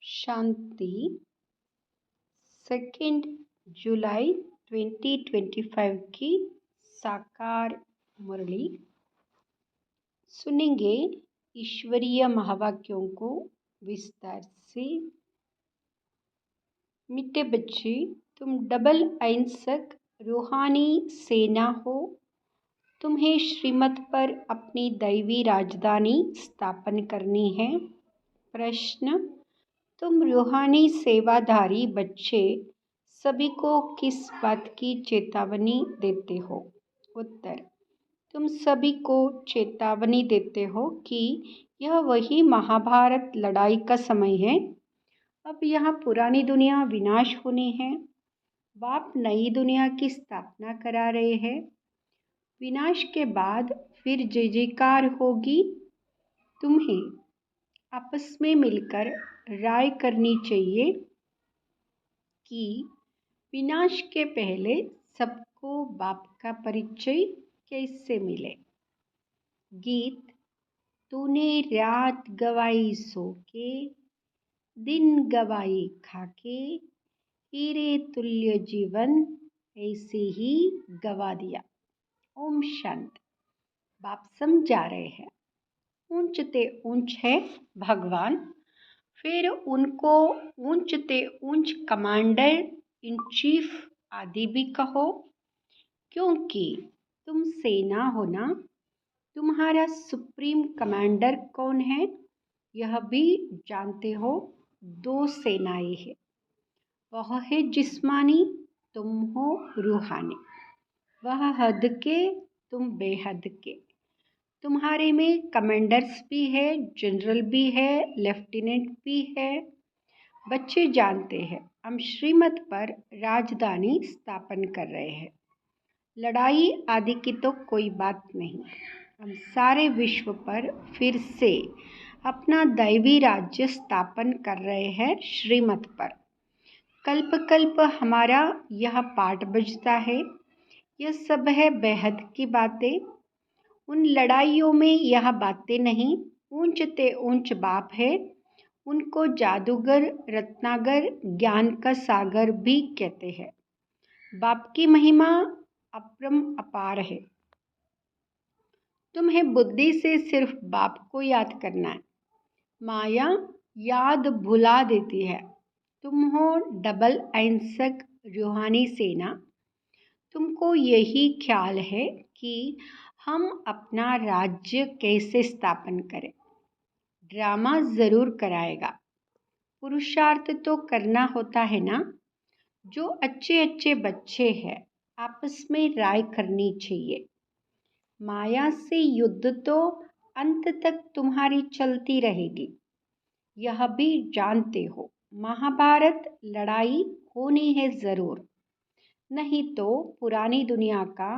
शांति 2 जुलाई 2025 की साकार मुरली सुनेंगे। ईश्वरीय महावाक्यों को विस्तार से। मीठे बच्चे, तुम डबल अहिंसक रूहानी सेना हो। तुम्हें श्रीमत पर अपनी दैवी राजधानी स्थापन करनी है। प्रश्न: तुम रूहानी सेवाधारी बच्चे सभी को किस बात की चेतावनी देते हो? उत्तर: तुम सभी को चेतावनी देते हो कि यह वही महाभारत लड़ाई का समय है। अब यहाँ पुरानी दुनिया विनाश होनी है। बाप नई दुनिया की स्थापना करा रहे हैं। विनाश के बाद फिर जय जयकार होगी। तुम्हें आपस में मिलकर राय करनी चाहिए कि विनाश के पहले सबको बाप का परिचय कैसे मिले। गीत: तूने रात गवाई सो के, दिन गवाई खाके, हीरे तुल्य जीवन ऐसे ही गवा दिया। ओम शांति। बाप समझा रहे हैं, ऊंचते ऊंच है भगवान, फिर उनको ऊंचते ऊंच कमांडर इन चीफ आदि भी कहो, क्योंकि तुम सेना हो ना। तुम्हारा सुप्रीम कमांडर कौन है यह भी जानते हो। 2 सेनाएं हैं, वह है जिस्मानी, तुम हो रूहानी। वह हद के, तुम बेहद के। तुम्हारे में कमांडर्स भी है, जनरल भी है, लेफ्टिनेंट भी है। बच्चे जानते हैं हम श्रीमत पर राजधानी स्थापन कर रहे हैं। लड़ाई आदि की तो कोई बात नहीं। हम सारे विश्व पर फिर से अपना दैवी राज्य स्थापन कर रहे हैं श्रीमत पर। कल्प कल्प हमारा यह पाठ बजता है। यह सब है बेहद की बातें। उन लड़ाइयों में यह बातें नहीं। ऊंचते ऊंच बाप है, उनको जादूगर, रत्नागर, ज्ञान का सागर भी कहते हैं। बाप की महिमा अपरम अपार है। तुम्हें बुद्धि से सिर्फ बाप को याद करना है। माया याद भुला देती है। तुम हो डबल अहिंसक रूहानी सेना। तुमको यही ख्याल है कि हम अपना राज्य कैसे स्थापन करें। ड्रामा ज़रूर कराएगा, पुरुषार्थ तो करना होता है ना। जो अच्छे अच्छे बच्चे हैं आपस में राय करनी चाहिए। माया से युद्ध तो अंत तक तुम्हारी चलती रहेगी। यह भी जानते हो महाभारत लड़ाई होनी है ज़रूर, नहीं तो पुरानी दुनिया का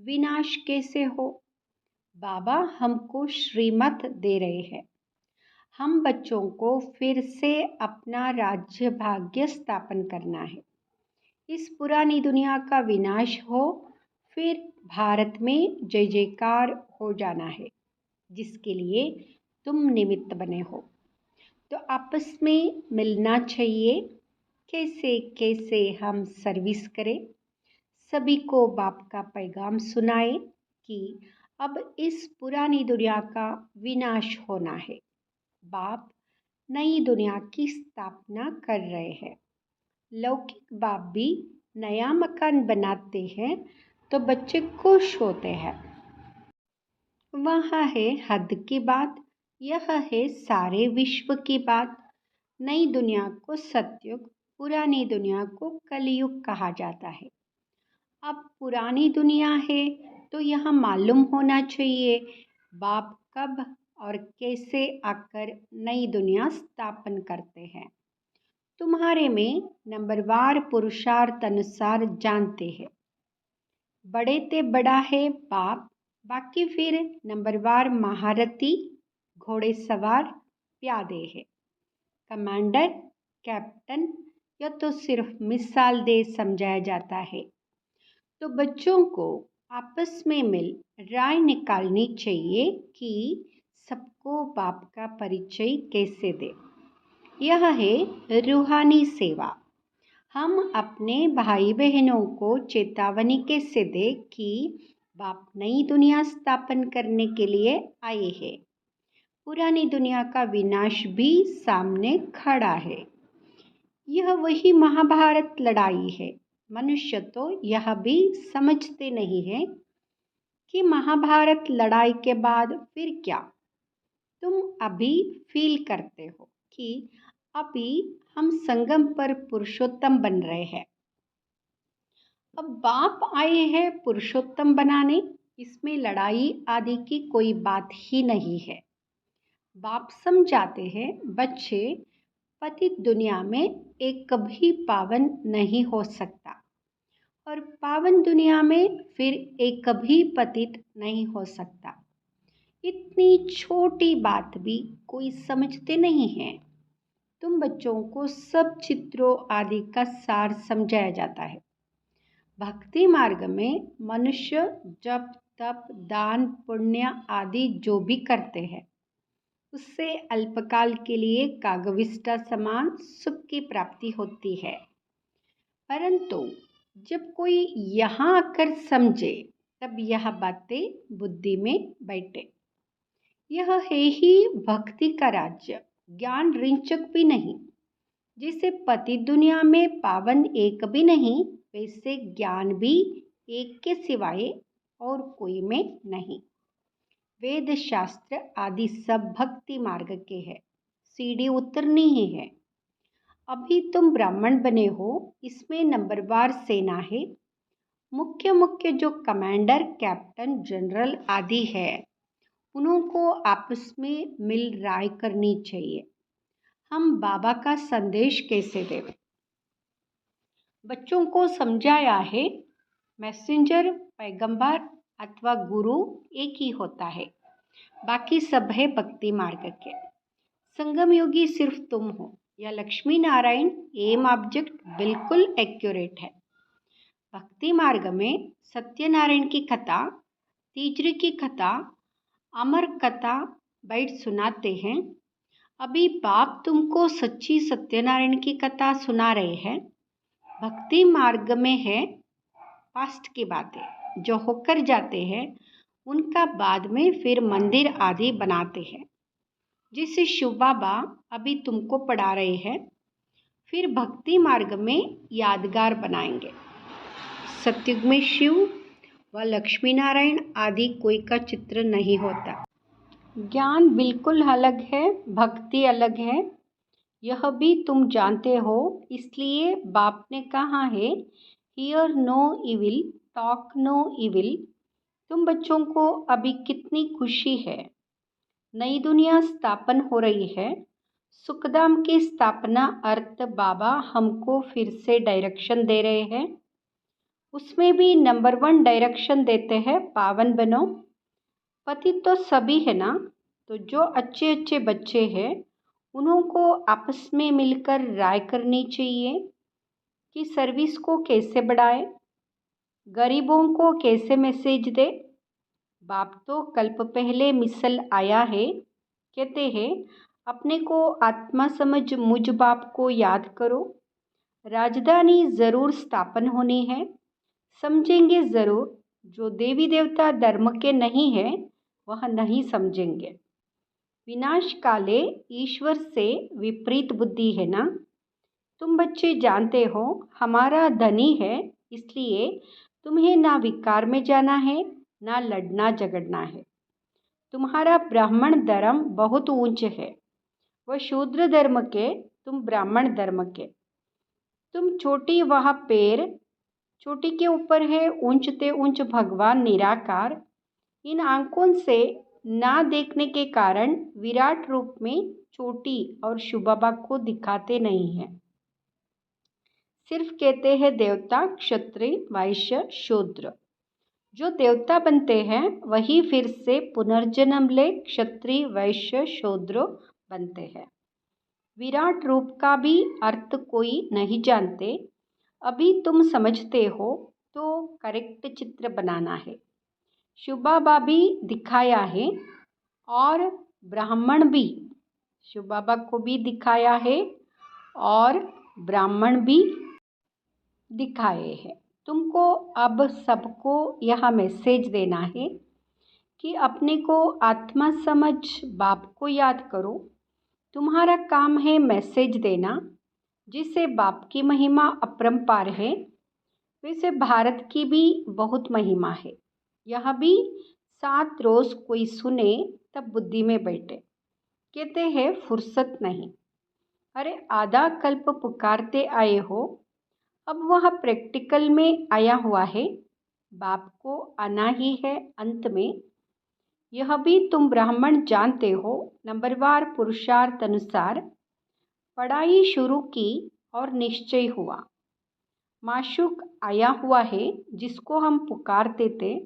विनाश कैसे हो। बाबा हमको श्रीमत दे रहे हैं। हम बच्चों को फिर से अपना राज्य भाग्य स्थापन करना है। इस पुरानी दुनिया का विनाश हो, फिर भारत में जय जयकार हो जाना है, जिसके लिए तुम निमित्त बने हो। तो आपस में मिलना चाहिए। कैसे कैसे हम सर्विस करें, सभी को बाप का पैगाम सुनाए कि अब इस पुरानी दुनिया का विनाश होना है। बाप नई दुनिया की स्थापना कर रहे हैं। लौकिक बाप भी नया मकान बनाते हैं तो बच्चे खुश होते हैं। वह है हद की बात, यह है सारे विश्व की बात। नई दुनिया को सतयुग, पुरानी दुनिया को कलयुग कहा जाता है। अब पुरानी दुनिया है तो यह मालूम होना चाहिए बाप कब और कैसे आकर नई दुनिया स्थापन करते हैं। तुम्हारे में नंबरवार पुरुषार्थ अनुसार जानते हैं। बड़े ते बड़ा है बाप, बाकी फिर नंबरवार महारथी, घोड़े सवार, प्यादे है। कमांडर, कैप्टन, यह तो सिर्फ मिसाल दे समझाया जाता है। तो बच्चों को आपस में मिल राय निकालनी चाहिए कि सबको बाप का परिचय कैसे दे। यह है रूहानी सेवा। हम अपने भाई बहनों को चेतावनी कैसे दें कि बाप नई दुनिया स्थापन करने के लिए आए हैं। पुरानी दुनिया का विनाश भी सामने खड़ा है। यह वही महाभारत लड़ाई है। मनुष्य तो यह भी समझते नहीं है कि महाभारत लड़ाई के बाद फिर क्या। तुम अभी फील करते हो कि अभी हम संगम पर पुरुषोत्तम बन रहे हैं। अब बाप आए हैं पुरुषोत्तम बनाने, इसमें लड़ाई आदि की कोई बात ही नहीं है। बाप समझाते हैं बच्चे पतित दुनिया में एक कभी पावन नहीं हो सकता और पावन दुनिया में फिर एक कभी पतित नहीं हो सकता। इतनी छोटी बात भी कोई समझते नहीं है। तुम बच्चों को सब चित्रों आदि का सार समझाया जाता है। भक्ति मार्ग में मनुष्य जप तप दान पुण्य आदि जो भी करते हैं उससे अल्पकाल के लिए कागविष्टा समान सुख की प्राप्ति होती है। परंतु जब कोई यहाँ आकर समझे तब यह बातें बुद्धि में बैठे। यह है ही भक्ति का राज्य, ज्ञान रिंचक भी नहीं। जैसे पति दुनिया में पावन एक भी नहीं, वैसे ज्ञान भी एक के सिवाय और कोई में नहीं। वेद शास्त्र आदि सब भक्ति मार्ग के हैं, सीढ़ी उतरनी ही है। अभी तुम ब्राह्मण बने हो, इसमें नंबरवार सेना है। मुख्य मुख्य जो कमांडर कैप्टन जनरल आदि है उनको आपस में मिल राय करनी चाहिए। हम बाबा का संदेश कैसे दें। बच्चों को समझाया है मैसेंजर पैगंबर अथवा गुरु एक ही होता है, बाकी सब है भक्ति मार्ग के। संगम योगी सिर्फ तुम हो। या लक्ष्मी नारायण एम ऑब्जेक्ट बिल्कुल एक्यूरेट है। भक्ति मार्ग में सत्यनारायण की कथा, तीजरी की कथा, अमर कथा बैठ सुनाते हैं। अभी बाप तुमको सच्ची सत्यनारायण की कथा सुना रहे हैं। भक्ति मार्ग में है पास्ट की बातें जो होकर जाते हैं उनका बाद में फिर मंदिर आदि बनाते हैं, जिसे शिव बाबा अभी तुमको पढ़ा रहे हैं। फिर भक्ति मार्ग में यादगार बनाएंगे। सतयुग में शिव व लक्ष्मी नारायण आदि कोई का चित्र नहीं होता। ज्ञान बिल्कुल अलग है, भक्ति अलग है। यह भी तुम जानते हो, इसलिए बाप ने कहा है hear no evil talk no evil. तुम बच्चों को अभी कितनी खुशी है। नई दुनिया स्थापन हो रही है। सुखधाम की स्थापना अर्थ बाबा हमको फिर से डायरेक्शन दे रहे हैं। उसमें भी नंबर 1 डायरेक्शन देते हैं, पावन बनो। पति तो सभी है ना, तो जो अच्छे अच्छे बच्चे हैं उनको आपस में मिलकर राय करनी चाहिए कि सर्विस को कैसे बढ़ाए, गरीबों को कैसे मैसेज दे। बाप तो कल्प पहले मिसल आया है, कहते हैं अपने को आत्मा समझ मुझ बाप को याद करो। राजधानी ज़रूर स्थापन होनी है, समझेंगे ज़रूर। जो देवी देवता धर्म के नहीं है वह नहीं समझेंगे। विनाश काले ईश्वर से विपरीत बुद्धि है ना। तुम बच्चे जानते हो हमारा धनी है, इसलिए तुम्हें ना विकार में जाना है ना लड़ना झगड़ना है। तुम्हारा ब्राह्मण धर्म बहुत ऊंच है, वह शूद्र धर्म के, तुम ब्राह्मण धर्म के। तुम छोटी वह पैर, चोटी के ऊपर है ऊंचते ऊंच भगवान निराकार। इन आंखों से ना देखने के कारण विराट रूप में चोटी और शिव बाबा को दिखाते नहीं हैं। सिर्फ कहते हैं देवता क्षत्रिय वैश्य शूद्र। जो देवता बनते हैं वही फिर से पुनर्जन्म ले क्षत्रिय वैश्य शूद्र बनते हैं। विराट रूप का भी अर्थ कोई नहीं जानते। अभी तुम समझते हो तो करेक्ट चित्र बनाना है। शिव बाबा भी दिखाया है और ब्राह्मण भी शिव बाबा को भी दिखाया है और ब्राह्मण भी दिखाए हैं। तुमको अब सबको यह मैसेज देना है कि अपने को आत्मा समझ बाप को याद करो। तुम्हारा काम है मैसेज देना, जिससे बाप की महिमा अपरंपार है। वैसे भारत की भी बहुत महिमा है। यह भी 7 रोज़ कोई सुने तब बुद्धि में बैठे। कहते हैं फुर्सत नहीं। अरे आधा कल्प पुकारते आए हो, अब वह प्रैक्टिकल में आया हुआ है। बाप को आना ही है अंत में। यह भी तुम ब्राह्मण जानते हो। नंबरवार पुरुषार्थ अनुसार पढ़ाई शुरू की और निश्चय हुआ। माशूक आया हुआ है जिसको हम पुकारते थे।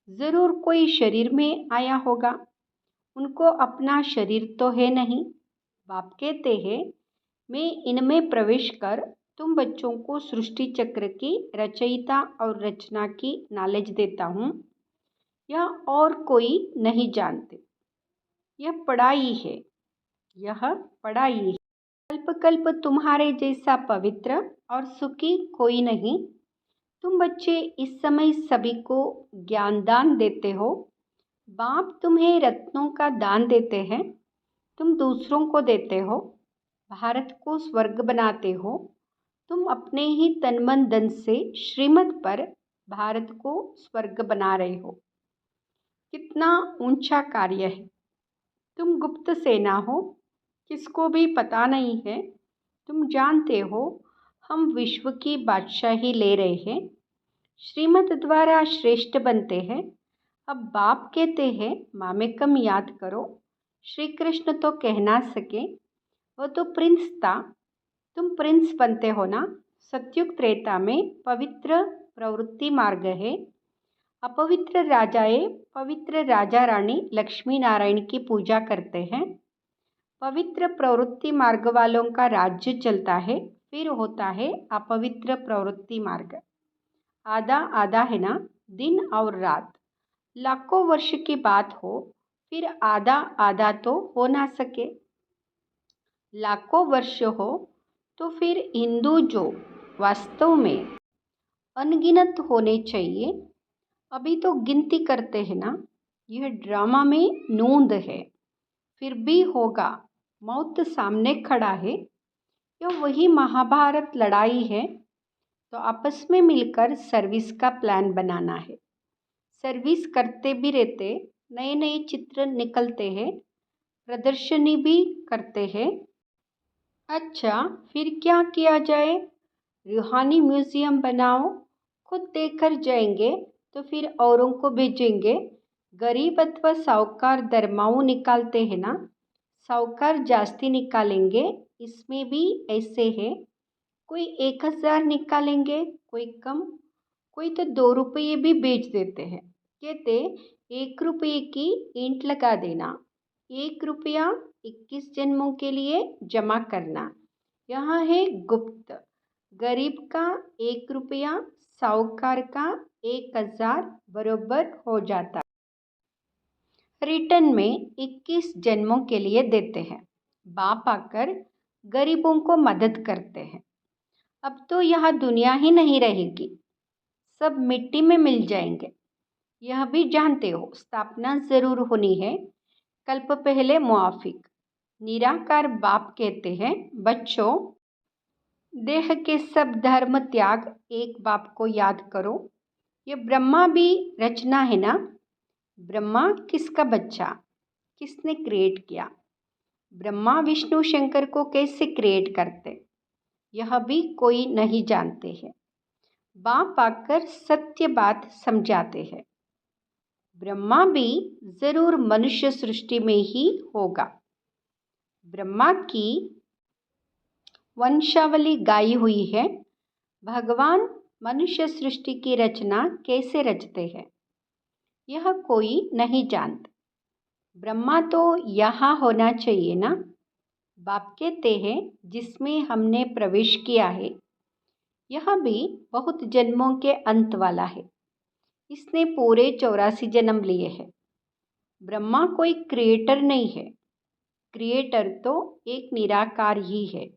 ज़रूर कोई शरीर में आया होगा। उनको अपना शरीर तो है नहीं। बाप कहते हैं मैं इनमें प्रवेश कर तुम बच्चों को सृष्टि चक्र की रचयिता और रचना की नॉलेज देता हूँ। यह और कोई नहीं जानते। यह पढ़ाई है। यह पढ़ाई है। कल्प कल्प तुम्हारे जैसा पवित्र और सुखी कोई नहीं। तुम बच्चे इस समय सभी को ज्ञान दान देते हो। बाप तुम्हें रत्नों का दान देते हैं। तुम दूसरों को देते हो। भारत को स्वर्ग बनाते हो। तुम अपने ही तन मन धन से श्रीमत पर भारत को स्वर्ग बना रहे हो। कितना ऊंचा कार्य है। तुम गुप्त सेना हो, किसको भी पता नहीं है। तुम जानते हो हम विश्व की बादशाही ले रहे हैं। श्रीमत द्वारा श्रेष्ठ बनते हैं। अब बाप कहते हैं मामेकम याद करो। श्री कृष्ण तो कह ना सके, वो तो प्रिंस था। तुम प्रिंस बनते हो ना। सत्युग त्रेता में पवित्र प्रवृत्ति मार्ग है। अपवित्र राजाएं पवित्र राजा रानी लक्ष्मी नारायण की पूजा करते हैं। पवित्र प्रवृत्ति मार्ग वालों का राज्य चलता है। फिर होता है अपवित्र प्रवृत्ति मार्ग। आधा आधा है ना, दिन और रात। लाखों वर्ष की बात हो, फिर आधा आधा तो हो ना सके। लाखों वर्ष हो तो फिर हिंदू जो वास्तव में अनगिनत होने चाहिए। अभी तो गिनती करते हैं ना। यह ड्रामा में नूंद है। फिर भी होगा। मौत सामने खड़ा है। यह वही महाभारत लड़ाई है। तो आपस में मिलकर सर्विस का प्लान बनाना है। सर्विस करते भी रहते, नए नए चित्र निकलते हैं, प्रदर्शनी भी करते हैं। अच्छा फिर क्या किया जाए? रूहानी म्यूज़ियम बनाओ। खुद देखकर जाएंगे तो फिर औरों को भेजेंगे। गरीब अथवा साहूकार दरमाऊ निकालते हैं ना, साहूकार जास्ती निकालेंगे। इसमें भी ऐसे है, कोई 1000 निकालेंगे, कोई कम, कोई तो 2 रुपये भी बेच देते हैं। कहते 1 रुपये की ईंट लगा देना, 1 रुपया 21 जन्मों के लिए जमा करना। यहाँ है गुप्त। गरीब का 1 रुपया, साहूकार का 1000 बरोबर हो जाता। रिटर्न में 21 जन्मों के लिए देते हैं। बाप आकर गरीबों को मदद करते हैं। अब तो यह दुनिया ही नहीं रहेगी, सब मिट्टी में मिल जाएंगे। यह भी जानते हो स्थापना जरूर होनी है। कल्प पहले मुआफिक निराकार बाप कहते हैं बच्चों, देह के सब धर्म त्याग एक बाप को याद करो। ये ब्रह्मा भी रचना है ना। ब्रह्मा किसका बच्चा, किसने क्रिएट किया? ब्रह्मा विष्णु शंकर को कैसे क्रिएट करते, यह भी कोई नहीं जानते हैं। बाप आकर सत्य बात समझाते हैं। ब्रह्मा भी जरूर मनुष्य सृष्टि में ही होगा। ब्रह्मा की वंशावली गाई हुई है। भगवान मनुष्य सृष्टि की रचना कैसे रचते हैं, यह कोई नहीं जानता। ब्रह्मा तो यहाँ होना चाहिए ना। बाप कहते हैं जिसमें हमने प्रवेश किया है, यह भी बहुत जन्मों के अंत वाला है। इसने पूरे 84 जन्म लिए हैं। ब्रह्मा कोई क्रिएटर नहीं है। क्रिएटर तो एक निराकार ही है।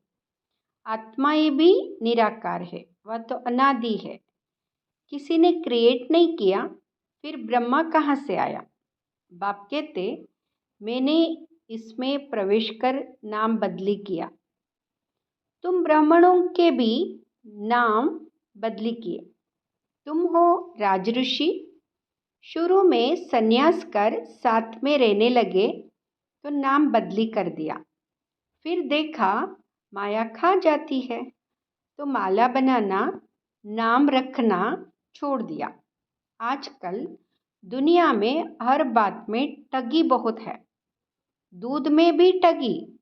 आत्माएं भी निराकार है, वह तो अनादि है। किसी ने क्रिएट नहीं किया, फिर ब्रह्मा कहाँ से आया? बाप कहते, मैंने इसमें प्रवेश कर नाम बदली किया। तुम ब्राह्मणों के भी नाम बदली किए। तुम हो राजऋषि। शुरू में संन्यास कर साथ में रहने लगे तो नाम बदली कर दिया। फिर देखा माया खा जाती है तो माला बनाना, नाम रखना छोड़ दिया। आजकल दुनिया में हर बात में ठगी बहुत है। दूध में भी ठगी,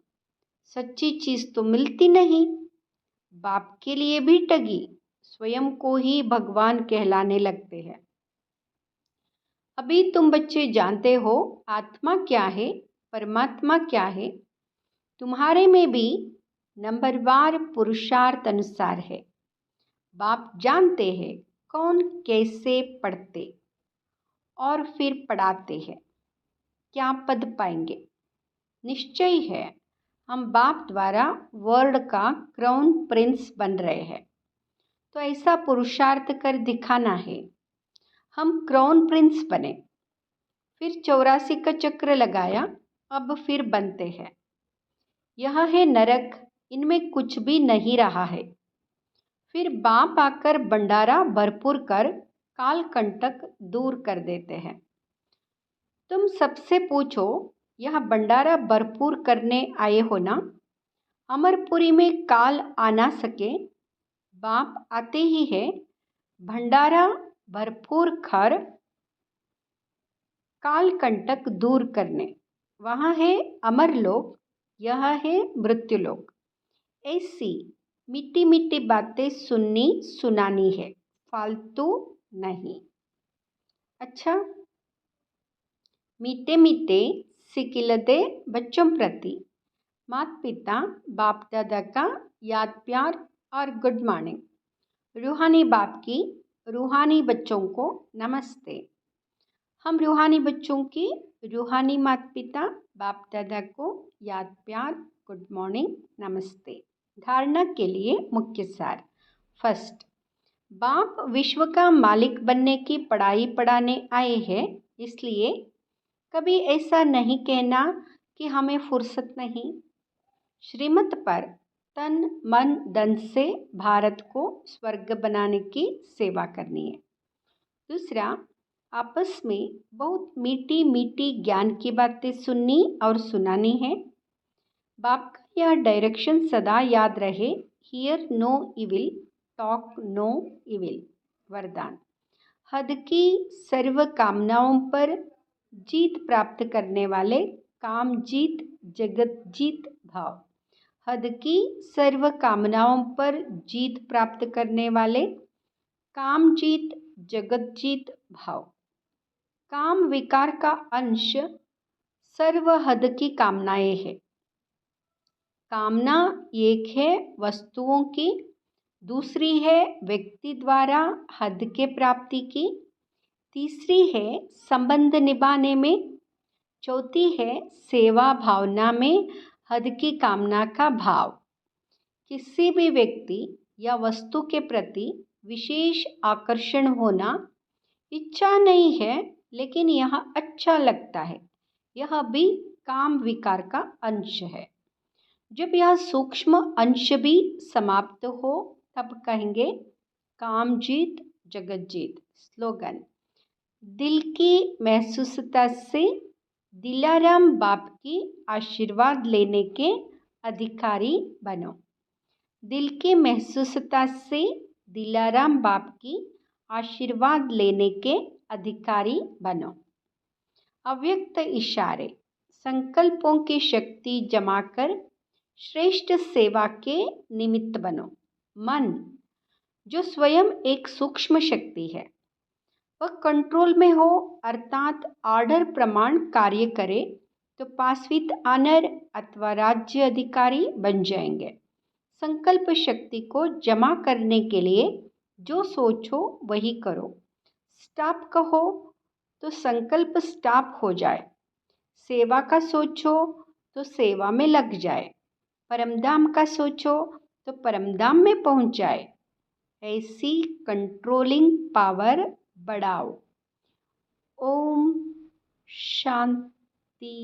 सच्ची चीज तो मिलती नहीं। बाप के लिए भी ठगी, स्वयं को ही भगवान कहलाने लगते हैं। अभी तुम बच्चे जानते हो आत्मा क्या है, परमात्मा क्या है। तुम्हारे में भी नंबरवार पुरुषार्थ अनुसार है। बाप जानते हैं कौन कैसे पढ़ते और फिर पढ़ाते हैं, क्या पद पाएंगे। निश्चय है हम बाप द्वारा वर्ल्ड का क्राउन प्रिंस बन रहे हैं, तो ऐसा पुरुषार्थ कर दिखाना है हम क्राउन प्रिंस बने। फिर 84 का चक्र लगाया, अब फिर बनते हैं। यह है नरक, इनमें कुछ भी नहीं रहा है। फिर बाप आकर भंडारा भरपूर कर काल कंटक दूर कर देते हैं। तुम सबसे पूछो, यह भंडारा भरपूर करने आए हो ना? अमरपुरी में काल आ ना सके, बाप आते ही है भंडारा भरपूर कर काल कंटक दूर करने। वहाँ है अमरलोक, यह है मृत्युलोक। ऐसी मीठी मीठी बातें सुननी सुनानी है, फालतू नहीं। अच्छा, मीठे मीठे सिकिलदे बच्चों प्रति माता पिता बाप दादा का याद प्यार और गुड मॉर्निंग। रूहानी बाप की रूहानी बच्चों को नमस्ते। हम रूहानी बच्चों की रूहानी माता पिता बाप दादा को याद प्यार गुड मॉर्निंग नमस्ते। धारणा के लिए मुख्य सार। फर्स्ट, बाप विश्व का मालिक बनने की पढ़ाई पढ़ाने आए हैं, इसलिए कभी ऐसा नहीं कहना कि हमें फुर्सत नहीं। श्रीमत पर तन मन धन से भारत को स्वर्ग बनाने की सेवा करनी है। दूसरा, आपस में बहुत मीठी मीठी ज्ञान की बातें सुननी और सुनानी है। बाप का यह डायरेक्शन सदा याद रहे, hear no evil, talk no evil. वरदान, हद की सर्व कामनाओं पर जीत प्राप्त करने वाले काम जीत जगत जीत भाव। हद की सर्व कामनाओं पर जीत प्राप्त करने वाले काम जीत जगत जीत भाव। काम विकार का अंश सर्व हद की कामनाएं है। कामना एक है वस्तुओं की, दूसरी है व्यक्ति द्वारा हद के प्राप्ति की, तीसरी है संबंध निभाने में, चौथी है सेवा भावना में हद की कामना का भाव। किसी भी व्यक्ति या वस्तु के प्रति विशेष आकर्षण होना इच्छा नहीं है, लेकिन यह अच्छा लगता है, यह भी काम विकार का अंश है। जब यह सूक्ष्म अंश भी समाप्त हो तब कहेंगे काम जीत जगत जीत। स्लोगन, दिल की महसूसता से दिलाराम बाप की आशीर्वाद लेने के अधिकारी बनो। दिल की महसूसता से दिलाराम बाप की आशीर्वाद लेने के अधिकारी बनो। अव्यक्त इशारे, संकल्पों की शक्ति जमा कर श्रेष्ठ सेवा के निमित्त बनो। मन, जो स्वयं एक सूक्ष्म शक्ति है, वह कंट्रोल में हो, अर्थात ऑर्डर प्रमाण कार्य करे तो पासवित आनर अथवा राज्य अधिकारी बन जाएंगे। संकल्प शक्ति को जमा करने के लिए जो सोचो वही करो। स्टॉप कहो तो संकल्प स्टॉप हो जाए। सेवा का सोचो तो सेवा में लग जाए, परमधाम का सोचो तो परमधाम में पहुंच जाए। ऐसी कंट्रोलिंग पावर बढ़ाओ। ओम शांति।